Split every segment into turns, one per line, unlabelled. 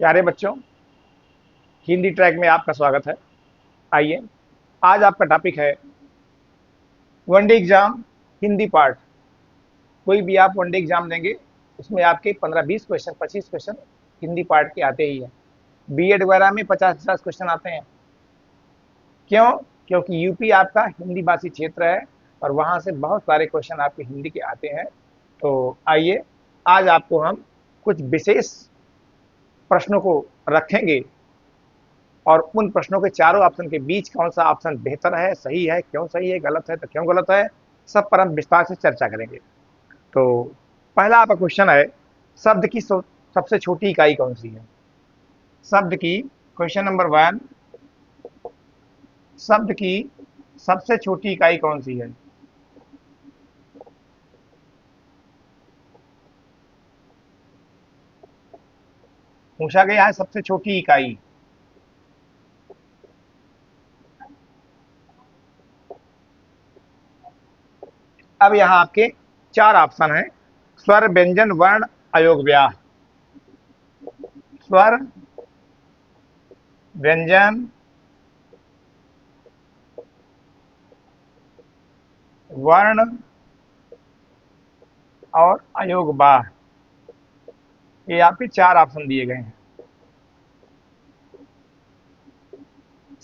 प्यारे बच्चों, हिंदी ट्रैक में आपका स्वागत है। आइए, आज आपका टॉपिक है वनडे एग्जाम हिंदी पार्ट। कोई भी आप वनडे एग्जाम देंगे, उसमें आपके 15-20 क्वेश्चन, 25 क्वेश्चन हिंदी पार्ट के आते ही है। बीएड वगैरह में 50-50 क्वेश्चन आते हैं। क्यों? क्योंकि यूपी आपका हिंदी भाषी क्षेत्र है और वहां से बहुत सारे क्वेश्चन आपके हिंदी के आते हैं। तो आइए, आज आपको हम कुछ विशेष प्रश्नों को रखेंगे और उन प्रश्नों के चारों ऑप्शन के बीच कौन सा ऑप्शन बेहतर है, सही है, क्यों सही है, गलत है तो क्यों गलत है, सब पर हम विस्तार से चर्चा करेंगे। तो पहला आपका क्वेश्चन है, शब्द की सबसे छोटी इकाई कौन सी है? शब्द की, क्वेश्चन नंबर 1, शब्द की सबसे छोटी इकाई कौन सी है? पूछा गया है सबसे छोटी इकाई। अब यहाँ आपके चार ऑप्शन है: स्वर, व्यंजन, वर्ण, अयोग, व्याह। स्वर, व्यंजन, वर्ण और अयोग, वाह। ये आपके चार ऑप्शन दिए गए हैं।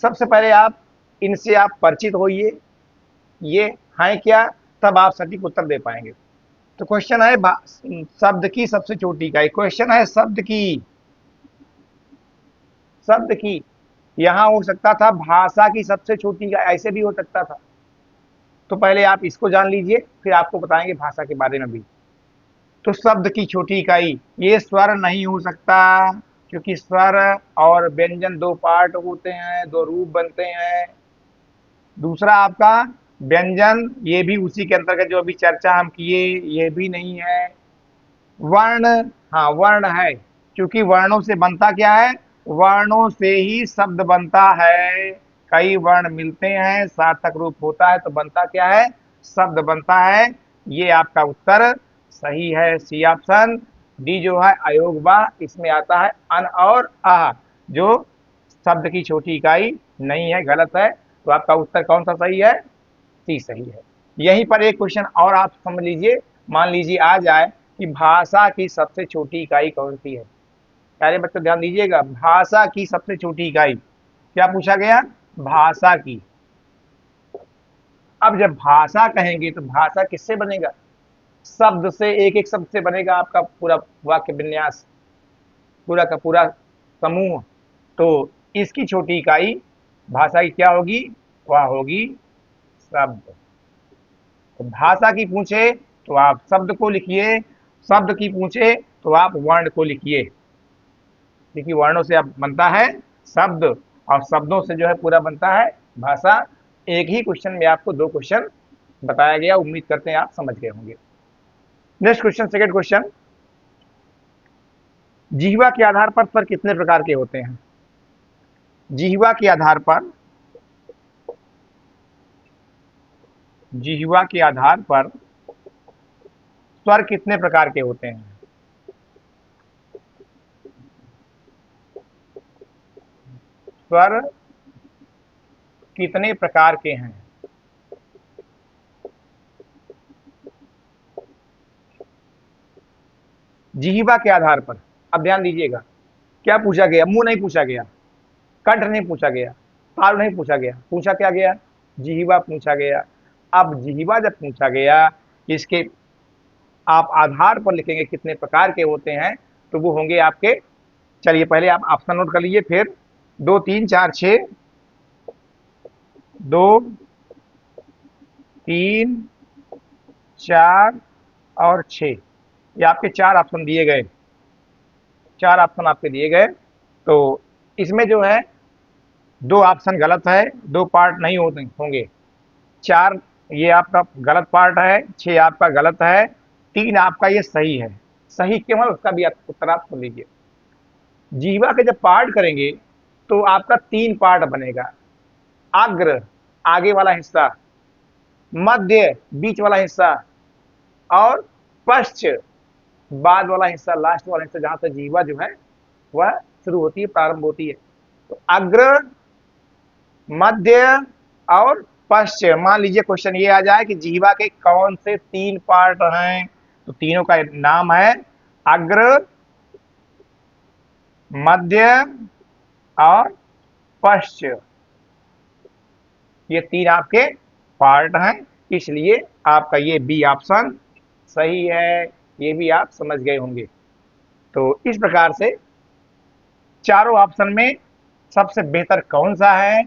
सबसे पहले आप इनसे आप परिचित होइए, ये हैं क्या, तब आप सटीक उत्तर दे पाएंगे। तो क्वेश्चन है शब्द की सबसे छोटी इकाई। क्वेश्चन है शब्द की। यहां हो सकता था भाषा की सबसे छोटी इकाई, ऐसे भी हो सकता था। तो पहले आप इसको जान लीजिए, फिर आपको बताएंगे भाषा के बारे में भी। तो शब्द की छोटी इकाई, ये स्वर नहीं हो सकता, क्योंकि स्वर और व्यंजन दो पार्ट होते हैं, दो रूप बनते हैं। दूसरा आपका व्यंजन, ये भी उसी के अंतर्गत जो अभी चर्चा हम किए, ये भी नहीं है। वर्ण, हाँ वर्ण है, क्योंकि वर्णों से बनता क्या है? वर्णों से ही शब्द बनता है। कई वर्ण मिलते हैं, सार्थक रूप होता है, तो बनता क्या है? शब्द बनता है। ये आपका उत्तर सही है, सी ऑप्शन। डी जो है अयोग व, इसमें आता है अन और आह, जो शब्द की छोटी इकाई नहीं है, गलत है। तो आपका उत्तर कौन सा सही है? सी सही है। यहीं पर एक क्वेश्चन और आप समझ लीजिए, मान लीजिए आ जाए कि भाषा की सबसे छोटी इकाई कौन सी है। प्यारे बच्चों ध्यान दीजिएगा, भाषा की सबसे छोटी इकाई क्या पूछा गया? भाषा की। अब जब भाषा कहेंगे तो भाषा किससे बनेगा? शब्द से, एक एक शब्द से बनेगा आपका पूरा वाक्य विन्यास, पूरा का पूरा समूह। तो इसकी छोटी इकाई भाषा की क्या होगी? वह होगी शब्द। तो भाषा की पूछे तो आप शब्द को लिखिए, शब्द की पूछे तो आप वर्ण को लिखिए, क्योंकि वर्णों से अब बनता है शब्द और शब्दों से जो है पूरा बनता है भाषा। एक ही क्वेश्चन में आपको दो क्वेश्चन बताया गया, उम्मीद करते हैं आप समझ गए होंगे। नेक्स्ट क्वेश्चन, सेकंड क्वेश्चन, जिह्वा के आधार पर स्वर कितने प्रकार के होते हैं? जिह्वा के आधार पर, जिह्वा के आधार पर स्वर कितने प्रकार के होते हैं? स्वर कितने प्रकार के हैं? जिह्वा के आधार पर। अब ध्यान दीजिएगा, क्या पूछा गया? मुंह नहीं पूछा गया, कंठ नहीं पूछा गया, तालु नहीं पूछा गया, पूछा क्या गया? जिह्वा पूछा गया। अब जिह्वा जब पूछा गया, इसके आप आधार पर लिखेंगे कितने प्रकार के होते हैं, तो वो होंगे आपके, चलिए पहले आप ऑप्शन नोट कर लीजिए, फिर 2, 3, 4, 6, 2, 3, 4 और 6। ये आपके चार ऑप्शन दिए गए, चार ऑप्शन आपके दिए गए। तो इसमें जो है दो ऑप्शन गलत है, दो पार्ट नहीं होते होंगे। चार ये आपका गलत पार्ट है, 6 आपका गलत है, 3 आपका ये सही है। सही क्यों है उसका भी आप उत्तर आप सुन लीजिए। जीवा के जब पार्ट करेंगे तो आपका 3 पार्ट बनेगा: अग्र, आगे वाला हिस्सा, मध्य, बीच वाला हिस्सा, और पश्च, बाद वाला हिस्सा, लास्ट वाला हिस्सा, जहां से जीवा जो है वह शुरू होती है, प्रारंभ होती है। तो अग्र, मध्य और पश्चिम। मान लीजिए क्वेश्चन ये आ जाए कि जीवा के कौन से 3 पार्ट हैं, तो तीनों का नाम है अग्र, मध्य और पश्चिम। ये 3 आपके पार्ट हैं, इसलिए आपका ये बी ऑप्शन सही है। ये भी आप समझ गए होंगे। तो इस प्रकार से चारों ऑप्शन में सबसे बेहतर कौन सा है,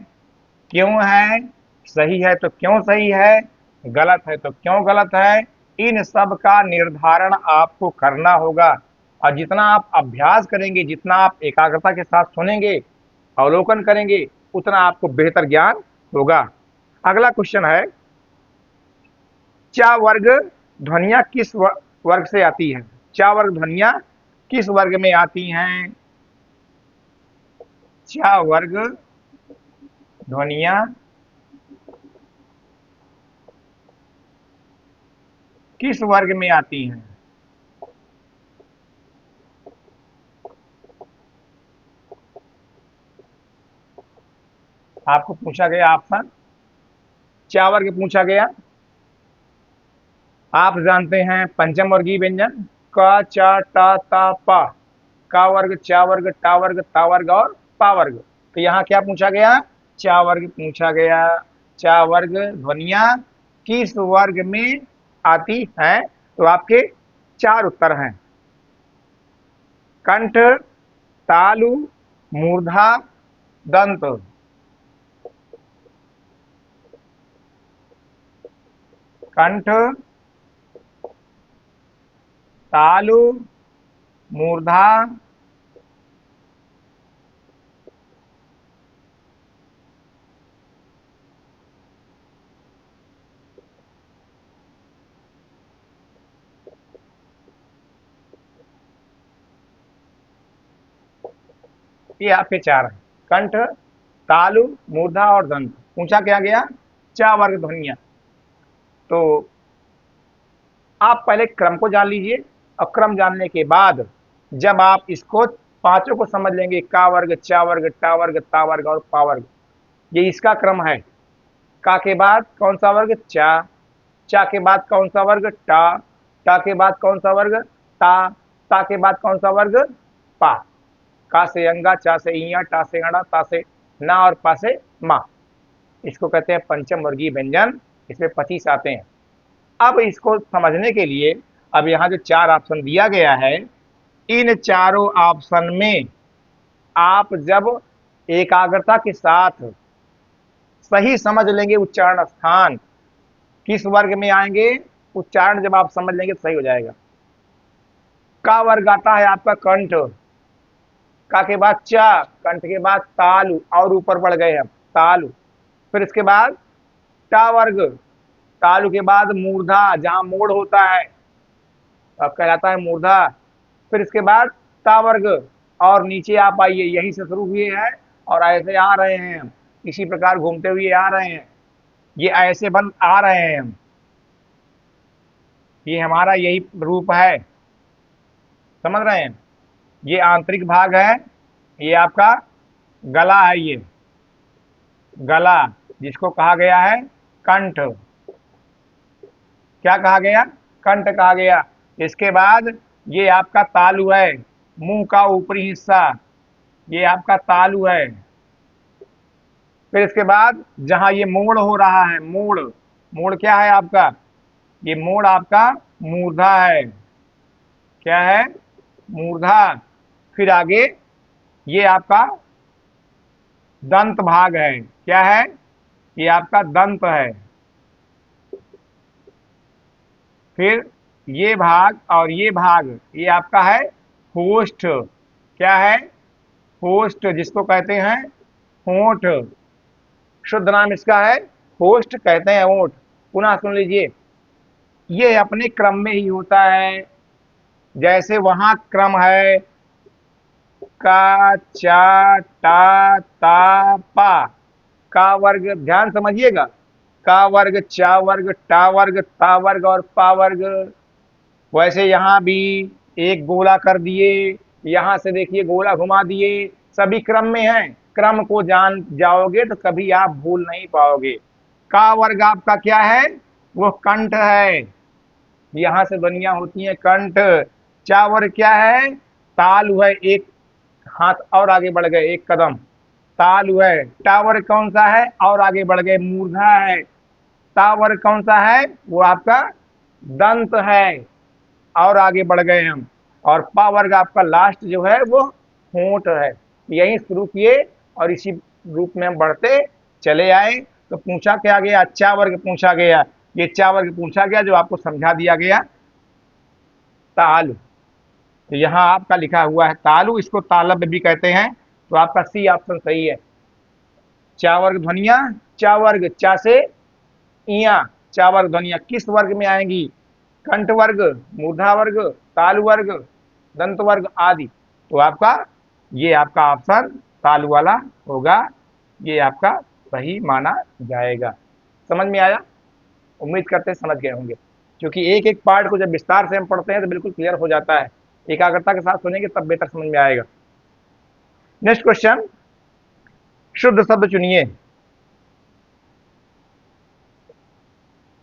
क्यों है, सही है तो क्यों सही है, गलत है तो क्यों गलत है, इन सब का निर्धारण आपको करना होगा। और जितना आप अभ्यास करेंगे, जितना आप एकाग्रता के साथ सुनेंगे, अवलोकन करेंगे, उतना आपको बेहतर ज्ञान होगा। अगला क्वेश्चन है, चा वर्ग ध्वनियां किस वर्ग से आती है? चा वर्ग ध्वनियां किस वर्ग में आती हैं? चा वर्ग ध्वनियां किस वर्ग में आती हैं? आपको पूछा गया ऑप्शन, चा वर्ग पूछा गया। आप जानते हैं पंचम वर्गीय व्यंजन क, च, ट, त, प। का वर्ग, चा वर्ग, टा वर्ग, ता वर्ग और पा वर्ग। तो यहाँ क्या पूछा गया? चा वर्ग पूछा गया। चा वर्ग ध्वनियां किस वर्ग में आती हैं? तो आपके 4 उत्तर हैं, कंठ, तालु, मूर्धा, दंत। कंठ, तालु, मूर्धा, ये आपके 4 हैं, कंठ, तालु, मूर्धा और दंत। पूछा क्या गया? चा वर्ग ध्वनियां। तो आप पहले क्रम को जान लीजिए, और क्रम जानने के बाद जब आप इसको पांचों को समझ लेंगे, का वर्ग, चा वर्ग, टा वर्ग, ता वर्ग और पा वर्ग, ये इसका क्रम है। का के बाद कौन सा वर्ग? चा। चा के बाद कौन सा वर्ग? टा। टा के बाद कौन सा वर्ग? ता। ता के बाद कौन सा वर्ग? पा। का से अंगा, चा से इया, टा से अड़ा, ता से ना और पा से मा। इसको कहते हैं पंचम वर्गीय व्यंजन। इसमें 25 आते हैं। अब इसको समझने के लिए अब यहाँ जो 4 ऑप्शन दिया गया है, इन चारों ऑप्शन में आप जब एकाग्रता के साथ सही समझ लेंगे उच्चारण स्थान किस वर्ग में आएंगे, उच्चारण जब आप समझ लेंगे तो सही हो जाएगा। का वर्ग आता है आपका कंठ, का के बाद चा, कंठ के बाद तालु और ऊपर बढ़ गए हम, तालु। फिर इसके बाद टा वर्ग, तालु के बाद मूर्धा, जहां मोड़ होता है अब कहलाता है मूर्धा। फिर इसके बाद ता वर्ग, और नीचे आप आइए, यहीं से शुरू हुए हैं और ऐसे आ रहे हैं हम, इसी प्रकार घूमते हुए आ रहे हैं, ये ऐसे बन आ रहे हैं हम, ये हमारा यही रूप है, समझ रहे हैं? ये आंतरिक भाग है, ये आपका गला है, ये गला जिसको कहा गया है कंठ। क्या कहा गया? कंठ कहा गया। इसके बाद ये आपका तालु है, मुंह का ऊपरी हिस्सा, ये आपका तालु है। फिर इसके बाद जहां ये मोड़ हो रहा है, मोड़, मोड़ क्या है आपका? ये मोड़ आपका मूर्धा है। क्या है? मूर्धा। फिर आगे ये आपका दंत भाग है। क्या है? ये आपका दंत है। फिर ये भाग और ये भाग, ये आपका है होष्ठ। क्या है? होष्ठ, जिसको कहते हैं होंठ। शुद्ध नाम इसका है होष्ठ, कहते हैं होंठ। पुनः सुन लीजिए, ये अपने क्रम में ही होता है। जैसे वहां क्रम है का, चा, टा, ता, पा, का वर्ग, ध्यान समझिएगा, का वर्ग, चा वर्ग, टा वर्ग, ता वर्ग और पा वर्ग। वैसे यहां भी एक गोला कर दिए, यहां से देखिए गोला घुमा दिए, सभी क्रम में है, क्रम को जान जाओगे तो कभी आप भूल नहीं पाओगे। का वर्ग आपका क्या है, वो कंठ है, यहां से ध्वनियां होती हैं कंठ। चा वर्ग क्या है, तालु है, एक हाथ और आगे बढ़ गए, एक कदम, तालु है। टा वर्ग कौन सा है, और आगे बढ़ गए, मूर्धा है। ता वर्ग कौन सा है, वो आपका दंत है, और आगे बढ़ गए हम। और पा वर्ग आपका लास्ट जो है वो होंठ है। यही शुरू किए और इसी रूप में हम बढ़ते चले आए। तो पूछा क्या गया, चा वर्ग पूछा गया, ये चा वर्ग पूछा गया जो आपको समझा दिया गया, तालु। तो यहाँ आपका लिखा हुआ है तालु, इसको तालब भी कहते हैं, तो आपका सी ऑप्शन सही है। चा वर्ग ध्वनिया, चा वर्ग चा से इया, चा वर्ग ध्वनिया किस वर्ग में आएंगी, कंठ वर्ग, मूर्धा वर्ग, तालु वर्ग, दंत वर्ग आदि। तो आपका ये आपका ऑप्शन तालु वाला होगा, ये आपका सही माना जाएगा। समझ में आया, उम्मीद करते हैं समझ गए होंगे, क्योंकि एक एक पार्ट को जब विस्तार से हम पढ़ते हैं तो बिल्कुल क्लियर हो जाता है, एकाग्रता के साथ सुनेंगे तब बेटर समझ में आएगा। नेक्स्ट क्वेश्चन, शुद्ध शब्द चुनिए।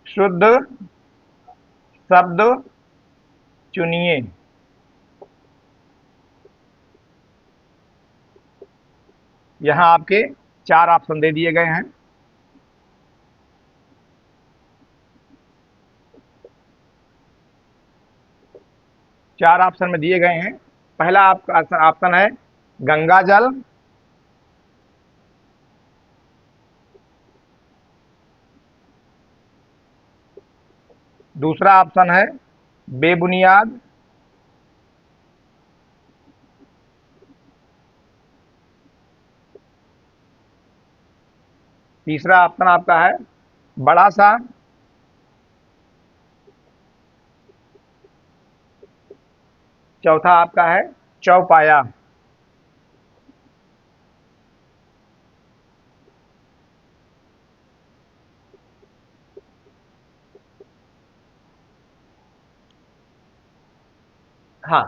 शुद्ध शब्द चुनिए। यहां आपके 4 ऑप्शन दे दिए गए हैं। चार ऑप्शन में दिए गए हैं। पहला आपका ऑप्शन है गंगा जल, दूसरा ऑप्शन है बेबुनियाद, तीसरा ऑप्शन आपका है बड़ा सा, चौथा आपका है चौपाया। हाँ,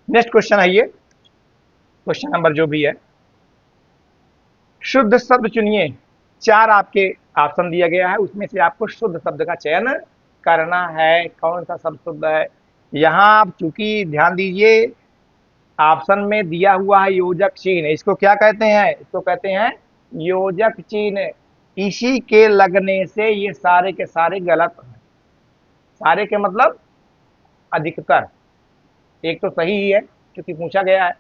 नेक्स्ट क्वेश्चन है, ये क्वेश्चन नंबर जो भी है, शुद्ध शब्द चुनिए। 4 आपके ऑप्शन दिया गया है, उसमें से आपको शुद्ध शब्द का चयन करना है, कौन सा शब्द शुद्ध है। यहां आप चूंकि ध्यान दीजिए, ऑप्शन में दिया हुआ है योजक चिन्ह, इसको क्या कहते हैं, इसको कहते हैं योजक चिन्ह। इसी के लगने से ये सारे के सारे गलत हैं। सारे के मतलब अधिकतर, एक तो सही ही है क्योंकि पूछा गया है।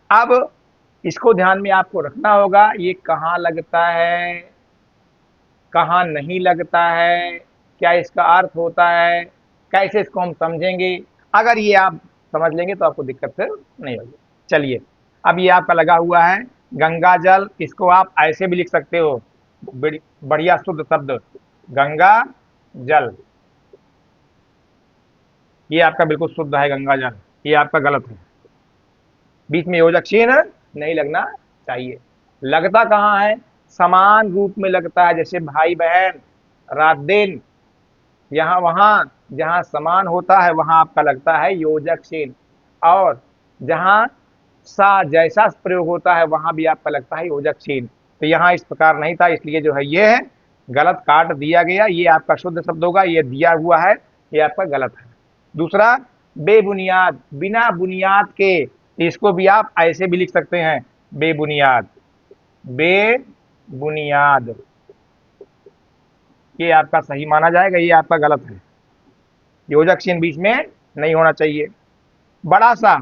अब इसको ध्यान में आपको रखना होगा, ये कहाँ लगता है, कहाँ नहीं लगता है, क्या इसका अर्थ होता है, कैसे इसको हम समझेंगे। अगर ये आप समझ लेंगे तो आपको दिक्कत फिर नहीं होगी। चलिए, अब ये आपका लगा हुआ है गंगा जल, इसको आप ऐसे भी लिख सकते हो, बढ़िया शुद्ध शब्द गंगा जल, ये आपका बिल्कुल शुद्ध है गंगा जल, ये आपका गलत है। बीच में योजक चिन्ह नहीं लगना चाहिए। लगता कहाँ है, समान रूप में लगता है, जैसे भाई बहन, रात दिन, यहाँ वहां जहां समान होता है वहां आपका लगता है योजक चिन्ह, और जहां सा जैसा प्रयोग होता है वहां भी आपका लगता है योजक चिन्ह। तो यहाँ इस प्रकार नहीं था, इसलिए जो है ये है गलत, काट दिया गया, ये आपका शुद्ध शब्द होगा, ये दिया हुआ है, ये आपका गलत है। दूसरा बेबुनियाद, बिना बुनियाद के, इसको भी आप ऐसे भी लिख सकते हैं बेबुनियाद, बेबुनियाद, ये आपका सही माना जाएगा, ये आपका गलत है, योजक चिन्ह बीच में नहीं होना चाहिए। बड़ा सा,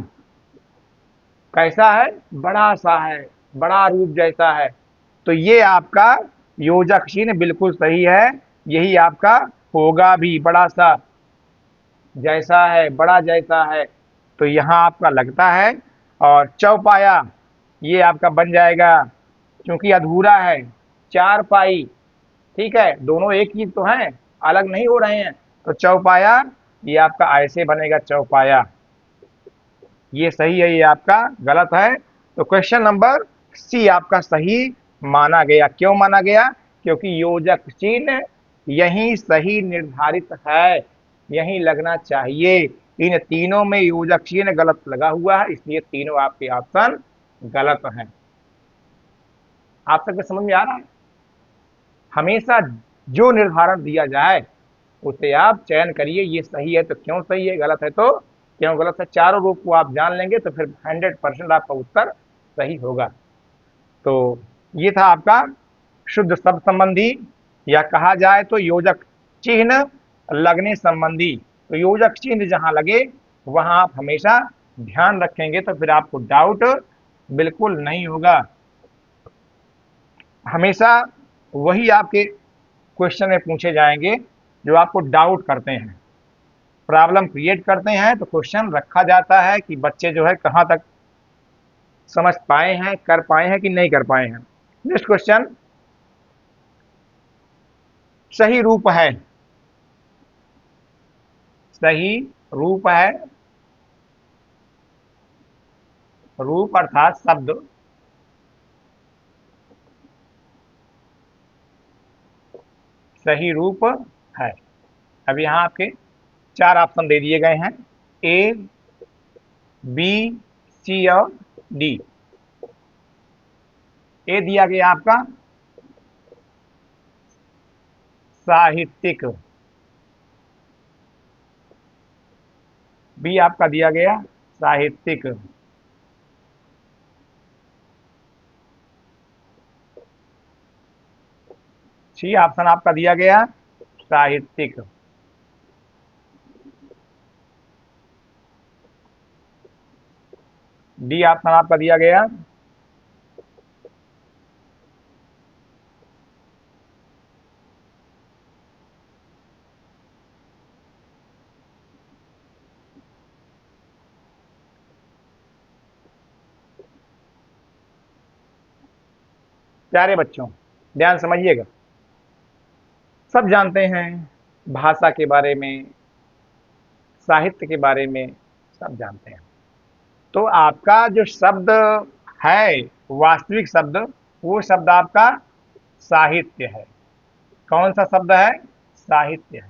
कैसा है, बड़ा सा है, बड़ा रूप जैसा है, तो ये आपका योजक चिन्ह बिल्कुल सही है, यही आपका होगा भी, बड़ा सा जैसा है, बड़ा जैसा है, तो यहां आपका लगता है। और चौपाया, ये आपका बन जाएगा, क्योंकि अधूरा है, चार पाई, ठीक है, दोनों एक ही तो हैं, अलग नहीं हो रहे हैं, तो चौपाया ये आपका ऐसे बनेगा चौपाया, ये सही है, ये आपका गलत है। तो क्वेश्चन नंबर सी आपका सही माना गया। क्यों माना गया, क्योंकि योजक चिन्ह यही सही निर्धारित है, यही लगना चाहिए, इन तीनों में योजक चिन्ह गलत लगा हुआ है, इसलिए तीनों आपके ऑप्शन गलत हैं। आप तक समझ में आ रहा है? हमेशा जो निर्धारण दिया जाए उसे आप चयन करिए, ये सही है तो क्यों सही है, गलत है तो क्यों गलत है। चारों रूप को आप जान लेंगे तो फिर 100% आपका उत्तर सही होगा। तो ये था आपका शुद्ध शब्द संबंधी, या कहा जाए तो योजक चिन्ह लगने संबंधी। तो योजक चिन्ह जहां लगे वहां आप हमेशा ध्यान रखेंगे तो फिर आपको डाउट बिल्कुल नहीं होगा। हमेशा वही आपके क्वेश्चन में पूछे जाएंगे जो आपको डाउट करते हैं, प्रॉब्लम क्रिएट करते हैं। तो क्वेश्चन रखा जाता है कि बच्चे जो है कहां तक समझ पाए हैं, कर पाए हैं कि नहीं कर पाए हैं। नेक्स्ट क्वेश्चन, सही रूप है। सही रूप है, रूप अर्थात शब्द, सही रूप है। अब यहां आपके चार ऑप्शन दे दिए गए हैं, ए, बी, सी और डी। ए दिया गया आपका साहित्यिक, बी आपका दिया गया साहित्यिक, सी ऑप्शन आपका दिया गया साहित्यिक, डी ऑप्शन आपका दिया गया प्यारे बच्चों ध्यान समझिएगा। सब जानते हैं भाषा के बारे में, साहित्य के बारे में सब जानते हैं। तो आपका जो शब्द है, वास्तविक शब्द, वो शब्द आपका साहित्य है। कौन सा शब्द है? साहित्य है।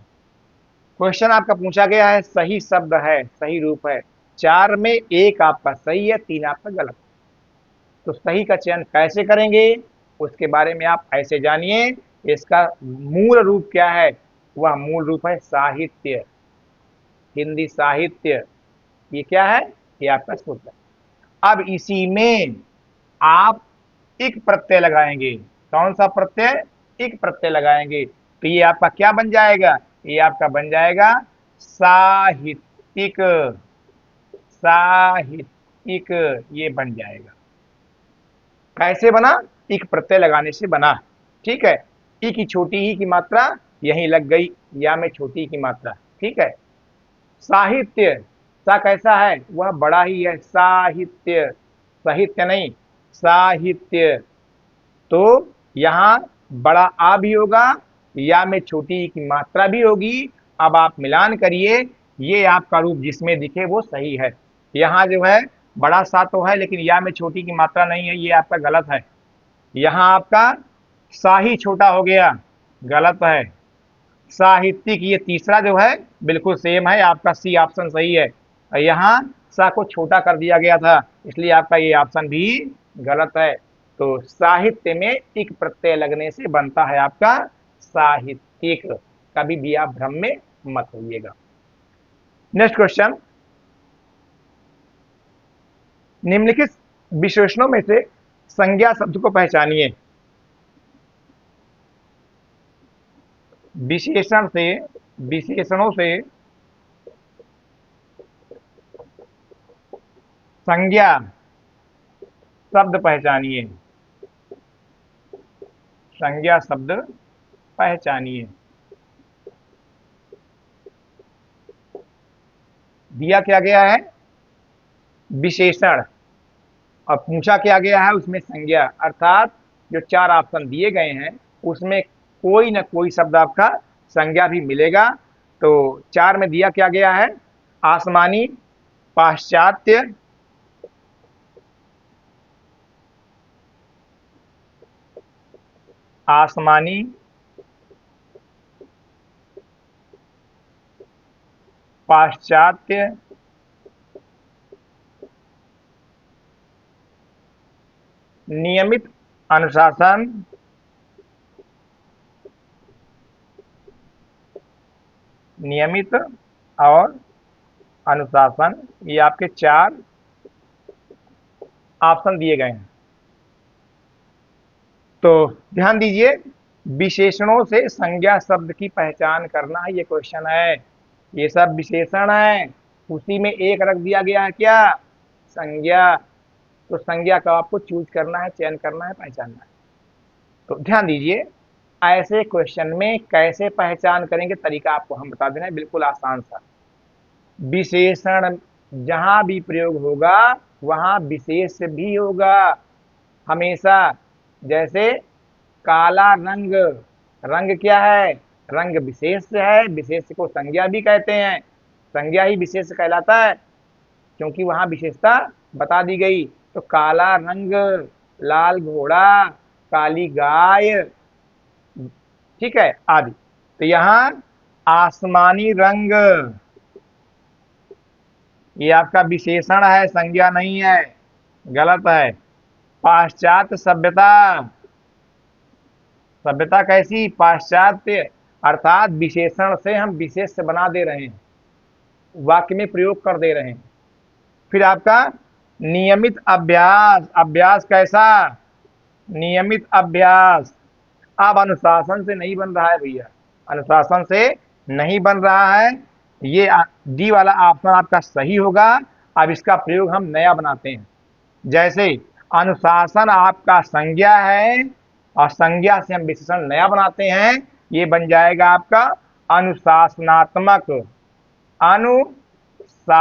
क्वेश्चन आपका पूछा गया है सही शब्द है, सही रूप है। चार में एक आपका सही है, तीन आपका गलत। तो सही का चयन कैसे करेंगे उसके बारे में आप ऐसे जानिए। इसका मूल रूप क्या है? वह मूल रूप है साहित्य, हिंदी साहित्य। ये क्या है? ये आपका सूत्र है। अब इसी में आप इक प्रत्यय लगाएंगे। कौन सा प्रत्यय? इक प्रत्यय लगाएंगे। तो ये आपका क्या बन जाएगा? ये आपका बन जाएगा साहित्यिक, साहित्यिक ये बन जाएगा। कैसे बना? इक प्रत्यय लगाने से बना। ठीक है, ई की छोटी ही की मात्रा यहीं लग गई, या में छोटी की मात्रा। ठीक है, साहित्य, सा कैसा है? वह बड़ा ही है, साहित्य, साहित्य नहीं, साहित्य। तो यहां बड़ा आ भी होगा, या में छोटी ई की मात्रा भी होगी। अब आप मिलान करिए, ये आपका रूप जिसमें दिखे वो सही है। यहां जो है बड़ा सा तो है लेकिन या में छोटी की मात्रा नहीं है, ये आपका गलत है। यहां आपका सा ही छोटा हो गया, गलत है। साहित्यिक ये तीसरा जो है बिल्कुल सेम है, आपका सी ऑप्शन सही है। यहाँ सा को छोटा कर दिया गया था, इसलिए आपका ये ऑप्शन भी गलत है। तो साहित्य में इक प्रत्यय लगने से बनता है आपका साहित्यिक। कभी भी आप भ्रम में मत होइएगा। नेक्स्ट क्वेश्चन, निम्नलिखित विशेषणों में से संज्ञा शब्द को पहचानिए। विशेषण से, विशेषणों से संज्ञा शब्द पहचानिए, संज्ञा शब्द पहचानिए। दिया क्या गया है? विशेषण, और पूछा क्या गया है? उसमें संज्ञा। अर्थात जो चार ऑप्शन दिए गए हैं उसमें कोई ना कोई शब्द आपका संज्ञा भी मिलेगा। तो चार में दिया क्या गया है? आसमानी, पाश्चात्य, आसमानी, पाश्चात्य नियमित अनुशासन नियमित और अनुशासन, ये आपके 4 ऑप्शन दिए गए हैं। तो ध्यान दीजिए, विशेषणों से संज्ञा शब्द की पहचान करना ये क्वेश्चन है। ये सब विशेषण है, उसी में एक रख दिया गया है क्या, संज्ञा। तो संज्ञा का आपको चूज करना है, चयन करना है, पहचानना है। तो ध्यान दीजिए, ऐसे क्वेश्चन में कैसे पहचान करेंगे, तरीका आपको हम बता देना है, बिल्कुल आसान सा। विशेषण जहां भी प्रयोग होगा वहां विशेष भी होगा हमेशा। जैसे काला रंग, रंग क्या है, रंग विशेष है, विशेष को संज्ञा भी कहते हैं, संज्ञा ही विशेष कहलाता है क्योंकि वहां विशेषता बता दी गई। तो काला रंग, लाल घोड़ा, काली गाय, ठीक है, आदि। तो यहां आसमानी रंग, ये आपका विशेषण है, संज्ञा नहीं है, गलत है। पाश्चात्य सभ्यता, सभ्यता कैसी, पाश्चात्य, अर्थात विशेषण से हम विशेष से बना दे रहे हैं, वाक्य में प्रयोग कर दे रहे हैं। फिर आपका नियमित अभ्यास, अभ्यास कैसा, नियमित अभ्यास। अब अनुशासन से नहीं बन रहा है भैया, अनुशासन से नहीं बन रहा है। ये डी वाला ऑप्शन आपका सही होगा। अब इसका प्रयोग हम नया बनाते हैं। जैसे अनुशासन आपका संज्ञा है और संज्ञा से हम विशेषण नया बनाते हैं, ये बन जाएगा आपका अनुशासनात्मक, अनुशासनात्मक।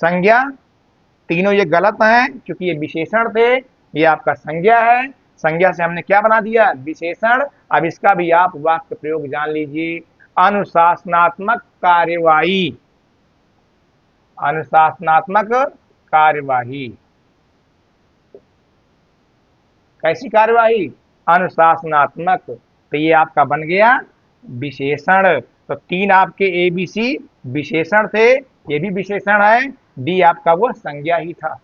संज्ञा, तीनों ये गलत हैं क्योंकि ये विशेषण थे, ये आपका संज्ञा है, संज्ञा से हमने क्या बना दिया, विशेषण। अब इसका भी आप वाक्य प्रयोग जान लीजिए, अनुशासनात्मक कार्यवाही, अनुशासनात्मक कार्यवाही। कैसी कार्यवाही, अनुशासनात्मक। तो ये आपका बन गया विशेषण। तो 3 आपके ABC विशेषण थे, ये भी विशेषण है। डी आपका वो संज्ञा ही था,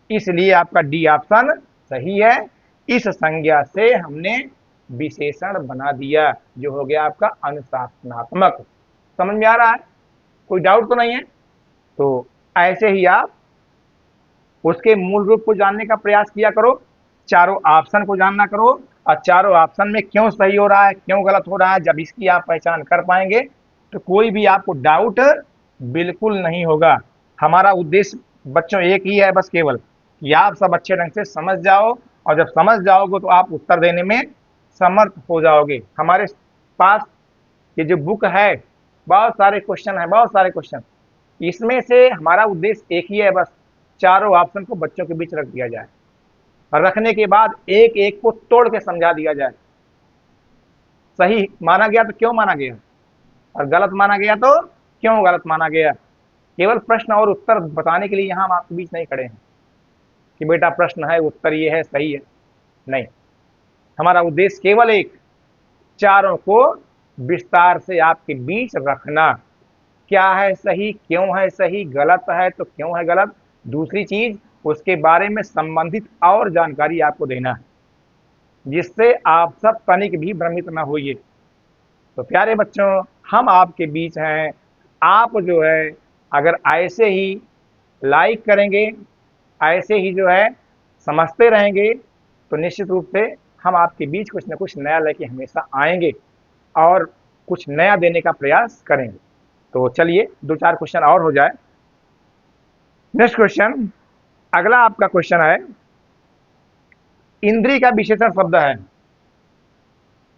इसलिए आपका डी ऑप्शन सही है। इस संज्ञा से हमने विशेषण बना दिया, जो हो गया आपका अनुशासनात्मक। समझ में आ रहा है, कोई डाउट तो नहीं है। तो ऐसे ही आप उसके मूल रूप को जानने का प्रयास किया करो, चारों ऑप्शन को जानना करो, और चारों ऑप्शन में क्यों सही हो रहा है, क्यों गलत हो रहा है। जब इसकी आप पहचान कर पाएंगे तो कोई भी आपको डाउट बिल्कुल नहीं होगा। हमारा उद्देश्य बच्चों एक ही है, बस केवल कि आप सब अच्छे ढंग से समझ जाओ, और जब समझ जाओगे तो आप उत्तर देने में समर्थ हो जाओगे। हमारे पास ये जो बुक है, बहुत सारे क्वेश्चन है, बहुत सारे क्वेश्चन, इसमें से हमारा उद्देश्य एक ही है, बस चारों ऑप्शन को बच्चों के बीच रख दिया जाए, और रखने के बाद एक एक को तोड़ के समझा दिया जाए। सही माना गया तो क्यों माना गया, और गलत माना गया तो क्यों गलत माना गया। केवल प्रश्न और उत्तर बताने के लिए यहां हम आपके बीच नहीं खड़े हैं कि बेटा प्रश्न है, उत्तर ये है, सही है, नहीं। हमारा उद्देश्य केवल एक, चारों को विस्तार से आपके बीच रखना। क्या है सही, क्यों है सही, गलत है तो क्यों है गलत। दूसरी चीज, उसके बारे में संबंधित और जानकारी आपको देना है, जिससे आप सब तनिक भी भ्रमित न होइए। तो प्यारे बच्चों, हम आपके बीच हैं। आप जो है अगर ऐसे ही लाइक करेंगे, ऐसे ही जो है समझते रहेंगे, तो निश्चित रूप से हम आपके बीच कुछ न कुछ नया लेके हमेशा आएंगे और कुछ नया देने का प्रयास करेंगे। तो चलिए 2-4 क्वेश्चन और हो जाए। नेक्स्ट क्वेश्चन, अगला आपका क्वेश्चन है, इंद्रिय का विशेषण शब्द है।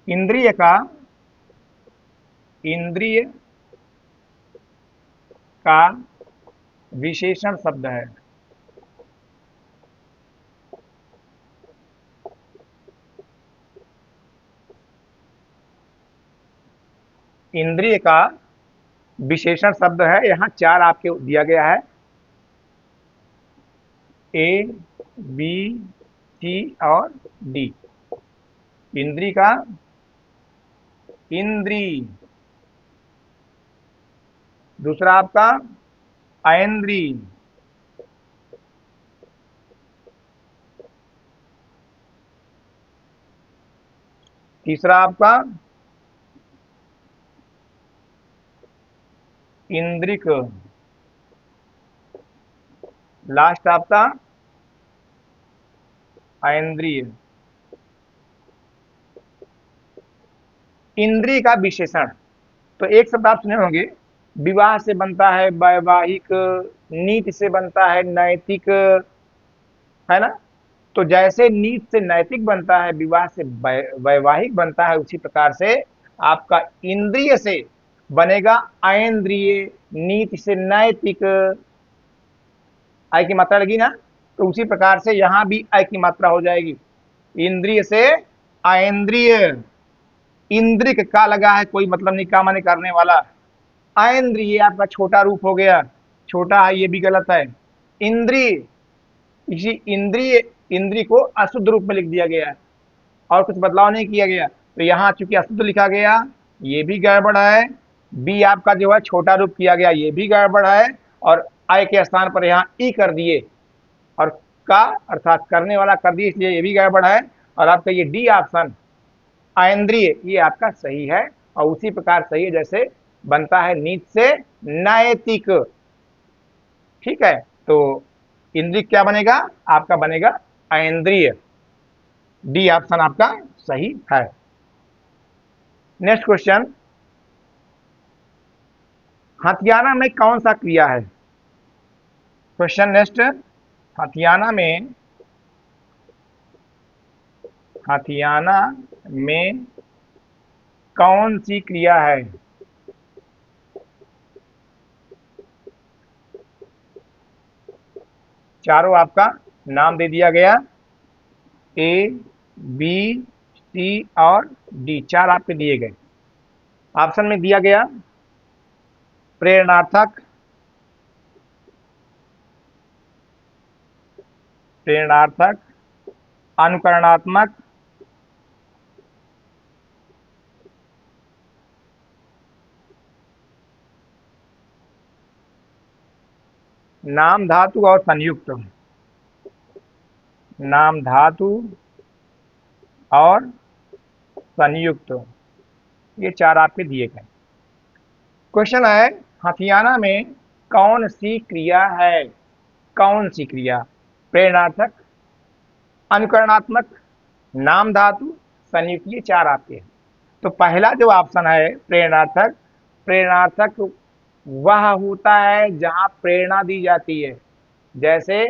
इंद्रिय का, इंद्रिय का विशेषण शब्द है। इंद्रिय का विशेषण शब्द है, यहां 4 आपके दिया गया है, A, B, C और D। इंद्री का इंद्री, दूसरा आपका ऐन्द्री, तीसरा आपका इंद्रिक, लास्ट आपका ऐन्द्रिय। इंद्री का विशेषण, तो एक शब्द आप सुने होंगे, विवाह से बनता है वैवाहिक, नीति से बनता है नैतिक, है ना। तो जैसे नीति से नैतिक बनता है, विवाह से वैवाहिक बनता है, उसी प्रकार से आपका इंद्रिय से बनेगा ऐन्द्रिय, नीति से नैतिक। आई की मात्रा लगी ना, तो उसी प्रकार से यहां भी आई की मात्रा हो जाएगी, इंद्रिय से ऐन्द्रिय। इंद्रिक का लगा है, कोई मतलब नहीं, का माने करने वाला। ऐन्द्रिय आपका छोटा रूप हो गया, छोटा है ये भी गलत है। इंद्रिय, इसी इंद्रिय, इंद्री को अशुद्ध रूप में लिख दिया गया है और कुछ बदलाव नहीं किया गया, तो यहां चूंकि अशुद्ध लिखा गया, ये भी गड़बड़ है। बी आपका जो है छोटा रूप किया गया, ये भी गड़बड़ है। और आय के स्थान पर यहाँ ई कर दिए और का अर्थात करने वाला कर दिए, इसलिए ये भी गड़बड़ है। और आपका ये डी ऑप्शन ऐन्द्रिय, ये आपका सही है। और उसी प्रकार सही है जैसे बनता है नीति से नैतिक। ठीक है, तो इंद्रिक क्या बनेगा, आपका बनेगा ऐन्द्रिय। डी ऑप्शन आपका सही है। नेक्स्ट क्वेश्चन, हथियाना में कौन सा क्रिया है। क्वेश्चन नेक्स्ट, हथियाना में कौन सी क्रिया है। चारों आपका नाम दे दिया गया, ए बी सी और डी, चार आपके दिए गए। ऑप्शन में दिया गया प्रेरणार्थक, अनुकरणात्मक, नाम धातु और संयुक्त। नाम धातु और संयुक्त, ये चार आपके दिए गए। क्वेश्चन है, हथियाना में कौन सी क्रिया है। कौन सी क्रिया, प्रेरणार्थक, अनुकरणात्मक, नाम धातु, संयुक्त, ये चार आपके हैं। तो पहला जो ऑप्शन है प्रेरणार्थक, प्रेरणार्थक वह होता है जहां प्रेरणा दी जाती है। जैसे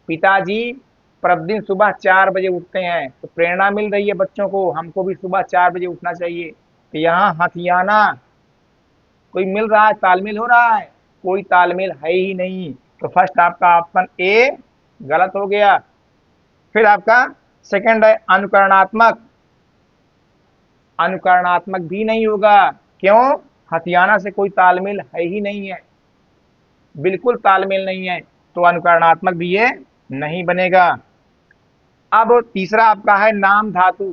पिताजी प्रतिदिन सुबह 4 बजे उठते हैं, तो प्रेरणा मिल रही है बच्चों को, हमको भी सुबह 4 बजे उठना चाहिए। तो यहाँ हथियाना कोई मिल रहा है, तालमेल हो रहा है, कोई तालमेल है ही नहीं। तो फर्स्ट आपका ऑप्शन ए गलत हो गया। फिर आपका सेकंड है अनुकरणात्मक, अनुकरणात्मक भी नहीं होगा। क्यों, हथियाना से कोई तालमेल है ही नहीं है, बिल्कुल तालमेल नहीं है, तो अनुकरणात्मक भी ये नहीं बनेगा। अब तीसरा आपका है नाम धातु,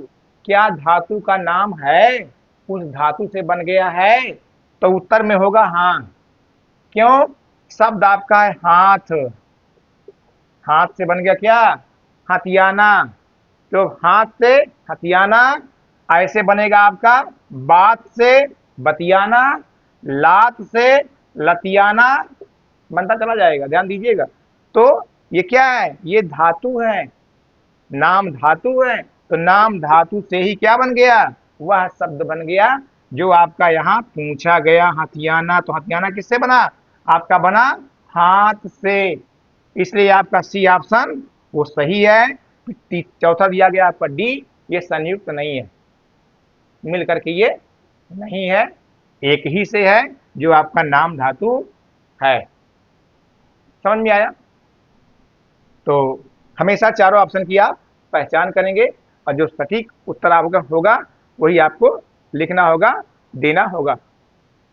क्या धातु का नाम है, उस धातु से बन गया है, तो उत्तर में होगा हाँ। क्यों, शब्द आपका है हाथ, हाथ से बन गया क्या, हथियाना। तो हाथ से हथियाना, ऐसे बनेगा आपका बात से बतियाना, लात से लतियाना, बनता चला जाएगा, ध्यान दीजिएगा। तो ये क्या है, ये धातु है, नाम धातु है। तो नाम धातु से ही क्या बन गया, वह शब्द बन गया जो आपका यहाँ पूछा गया, हथियाना। तो हथियाना किससे बना, आपका बना हाथ से, इसलिए आपका सी ऑप्शन वो सही है। चौथा दिया गया आपका डी, ये संयुक्त नहीं है, मिल करके ये नहीं है, एक ही से है जो आपका नाम धातु है। समझ में आया। तो हमेशा चारों ऑप्शन की आप पहचान करेंगे और जो सटीक उत्तर आपका होगा वही आपको लिखना होगा, देना होगा।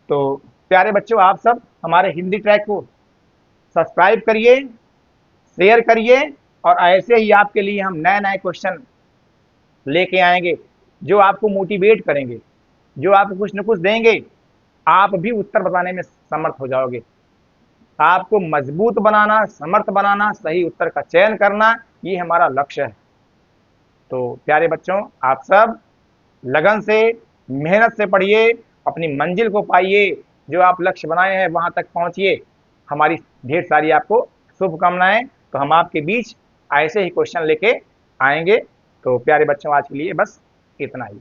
तो प्यारे बच्चों, आप सब हमारे हिंदी ट्रैक को सब्सक्राइब करिए, शेयर करिए, और ऐसे ही आपके लिए हम नए नए क्वेश्चन लेके आएंगे। जो आपको मोटिवेट करेंगे, जो आपको कुछ न कुछ देंगे, आप भी उत्तर बताने में समर्थ हो जाओगे। आपको मजबूत बनाना, समर्थ बनाना, सही उत्तर का चयन करना, ये हमारा लक्ष्य है। तो प्यारे बच्चों, आप सब लगन से, मेहनत से पढ़िए, अपनी मंजिल को पाइए, जो आप लक्ष्य बनाए हैं वहां तक पहुंचिए। हमारी ढेर सारी आपको शुभकामनाएं। तो हम आपके बीच ऐसे ही क्वेश्चन लेके आएंगे। तो प्यारे बच्चों, आज के लिए बस इतना ही।